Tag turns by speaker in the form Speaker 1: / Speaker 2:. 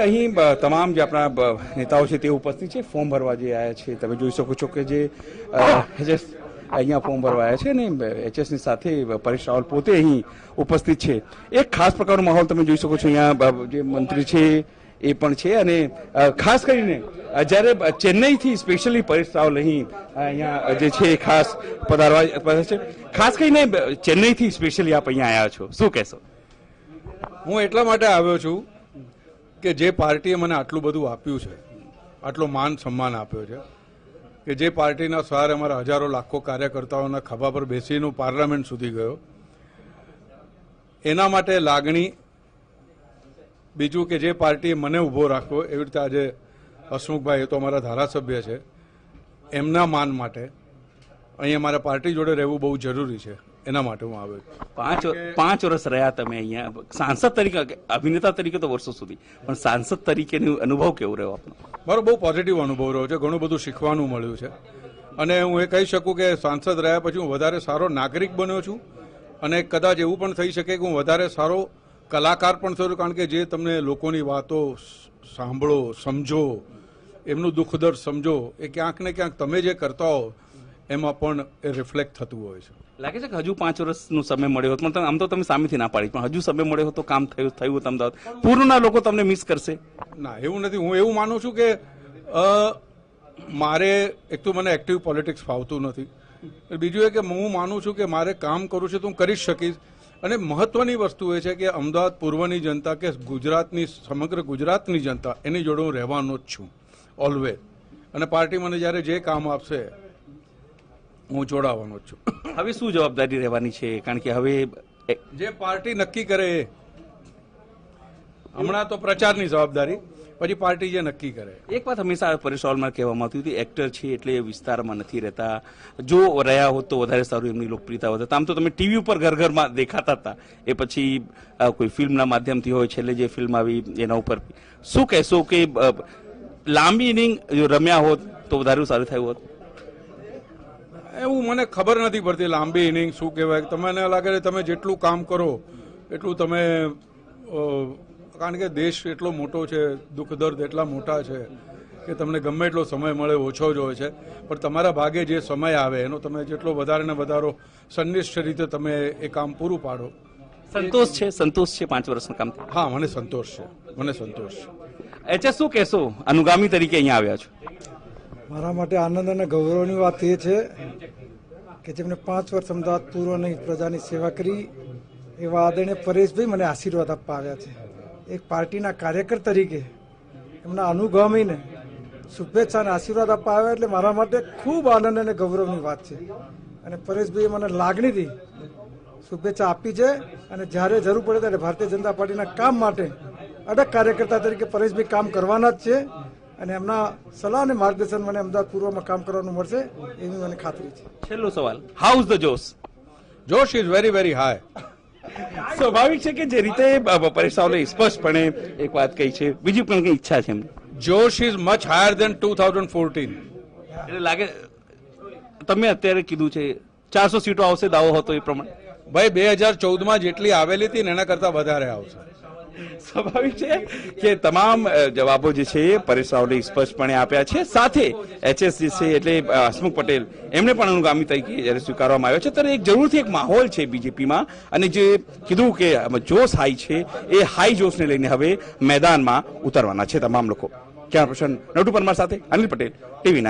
Speaker 1: અહીં તમામ જે આપણા નેતાઓ છે તે ઉપસ્થિત છે, ફોર્મ ભરવા જે આવ્યા છે. તમે જોઈ શકો છો કે જે એચએસ અહીંયા ફોર્મ ભરવા આવ્યા છે ને એચએસની સાથે પરેશ રાવલ પોતે અહીં ઉપસ્થિત છે. એક ખાસ પ્રકારનો માહોલ તમે જોઈ શકો છો. અહીંયા જે મંત્રી છે એ પણ છે અને ખાસ કરીને જ્યારે ચેન્નઈથી સ્પેશિયલી પરેશ રાવલ અહીંયા જે છે ખાસ પધારવા છે. ખાસ કરીને ચેન્નઈથી સ્પેશિયલી આપ અહીંયા આવ્યા છો, શું કહેશો?
Speaker 2: હું એટલા માટે આવ્યો છું કે જે પાર્ટીએ મને આટલું બધું આપ્યું છે, આટલો માન સન્માન આપ્યો છે, કે જે પાર્ટીના સહારે અમારા હજારો લાખો કાર્યકર્તાઓના ખભા પર બેસીને પાર્લામેન્ટ સુધી ગયો, એના માટે લાગણી. બીજું કે જે પાર્ટીએ મને ઊભો રાખ્યો, એવી રીતે આજે હસમુખભાઈ એ તો અમારા ધારાસભ્ય છે, એમના માન માટે અહીં અમારા પાર્ટી જોડે રહેવું બહુ જરૂરી છે. એના માટે હું આવ્યો.
Speaker 1: 5 વર્ષ રહ્યા તમે અહીંયા સાંસદ તરીકે, અભિનેતા તરીકે તો વર્ષો સુધી, પણ સાંસદ તરીકેનો અનુભવ કેવો રહ્યો આપનો?
Speaker 2: મારો બહુ પોઝિટિવ અનુભવ રહ્યો છે. ઘણું બધું શીખવાનું મળ્યું છે અને હું એ કહી શકું કે સાંસદ રહ્યા પછી હું વધારે સારો નાગરિક બન્યો છું અને કદાચ એવું પણ થઈ શકે કે હું વધારે સારો કલાકાર પણ થયો, કારણ કે જે તમને લોકોની વાતો સાંભળો, સમજો, એમનું દુઃખ દર્દ સમજો, એ ક્યાંક ને ક્યાંક તમે જે કરતા હો એમાં પણ એ રિફ્લેક્ટ થતું હોય છે.
Speaker 1: લાગે છે કે હજુ 5 વર્ષનો સમય મળ્યો હતો, પણ આમ તો તમે સામેથી ના પાડી, પણ હજુ સમય મળ્યો હતો, કામ થયું અમદાવાદ પૂર્ણના લોકો તમને મિસ કરશે?
Speaker 2: ના, એવું નથી. હું એવું માનું છું કે મારે એક તો મને એક્ટિવ પોલિટિક્સ ફાવતું નથી, બીજું એ કે હું માનું છું કે મારે કામ કરવું છે તો હું કરી શકીશ. અને મહત્વની વસ્તુ એ છે કે અમદાવાદ પૂર્વની જનતા કે ગુજરાતની, સમગ્ર ગુજરાતની જનતા, એની જોડે હું રહેવાનો જ છું ઓલવેઝ. અને પાર્ટી મને જ્યારે જે કામ આપશે હું જોડાવાનો જ છું.
Speaker 1: હવે શું જવાબદારી રહેવાની છે? કારણ કે હવે
Speaker 2: જે પાર્ટી નક્કી કરે, હમણાં તો પ્રચારની જવાબદારી, પછી પાર્ટી જે નક્કી કરે.
Speaker 1: એક વાત હંમેશા પરેશ રાવલમાં કહેવામાં આવતી હતી, એક્ટર છે એટલે વિસ્તારમાં નથી રહેતા, જો રહ્યા હોત તો વધારે સારું એમની લોકપ્રિયતા વધે. આમ તો તમે ટીવી ઉપર ઘરમાં દેખાતા હતા, એ પછી કોઈ ફિલ્મના માધ્યમથી હોય, છેલ્લે જે ફિલ્મ આવી એના ઉપર શું કહેશો કે લાંબી ઇનિંગ જો રમ્યા હોત તો વધારે સારું થયું હોત?
Speaker 2: એવું મને ખબર નથી પડતી લાંબી ઇનિંગ શું કહેવાય. તમને લાગે છે તમે જેટલું કામ કરો એટલું તમે, કારણ કે દેશ એટલો મોટો છે, દુઃખ દર્દ એટલા મોટા છે કે તમને ગમે એટલો સમય મળે ઓછો જ હોય છે, પણ તમારા ભાગે જે સમય આવે એનો તમે જેટલો વધારે ને વધારો સંનિષ્ઠ રીતે તમે એ કામ પૂરું પાડો.
Speaker 1: સંતોષ છે? 5 વર્ષનું કામ?
Speaker 2: હા, મને સંતોષ છે, મને સંતોષ છે.
Speaker 1: એચએસ શું કહેશો, અનુગામી તરીકે અહીંયા આવ્યા છો?
Speaker 3: મારા માટે આનંદ અને ગૌરવની વાત એ છે કે જેમને 5 વર્ષ અમદાવાદ પૂર્વની પ્રજાની સેવા કરી એવા આદરણીય પરેશભાઈ મને આશીર્વાદ આપવા આવ્યા છે. એક પાર્ટીના કાર્યકર તરીકે એમના અનુગામીને શુભેચ્છા અને આશીર્વાદ આપવા આવ્યા એટલે મારા માટે ખૂબ આનંદ અને ગૌરવની વાત છે. અને પરેશભાઈએ મને લાગણીથી શુભેચ્છા આપી છે અને જ્યારે જરૂર પડે ત્યારે ભારતીય જનતા પાર્ટીના કામ માટે અડગ કાર્યકર્તા તરીકે પરેશભાઈ કામ કરવાના જ છે અને એમના સલાહ અને માર્ગદર્શન મને અમદાવાદ પૂર્વમાં કામ કરવાનું મળશે એવી મને ખાતરી છે.
Speaker 1: છેલ્લો સવાલ, how is the Josh?
Speaker 2: Josh is very very high.
Speaker 1: સ્વાભાવિક છે કે જે રીતે પરેશ રાવલે સ્પષ્ટપણે એક વાત કહી છે, બીજી પણ કઈ ઈચ્છા છે એમ?
Speaker 2: જોશ ઇઝ મચ હાયર દેન 2014.
Speaker 1: એટલે લાગે તમે અત્યારે કીધું છે 400 સીટો આવશે, દાવો હતો એ પ્રમાણે?
Speaker 2: ભાઈ 2014માં જેટલી આવેલી હતી ને એના કરતા વધારે આવશે.
Speaker 1: સ્વાભાવિક છે કે તમામ જવાબો જે છે પરેશ રાવલે સ્પષ્ટપણે આપ્યા છે. સાથે એચએસ જે છે એટલે હસમુખ પટેલ એમને પણ અનુગામી તરીકે જ્યારે સ્વીકારવામાં આવ્યો છે, ત્યારે એક જરૂરથી એક માહોલ છે બીજેપીમાં, અને જે કીધું કે જોશ હાઈ છે, એ હાઈ જોશને લઈને હવે મેદાનમાં ઉતરવાના છે તમામ લોકો. કેમેરા પર્સન નટુ પરમાર સાથે અનિલ પટેલ, TV9.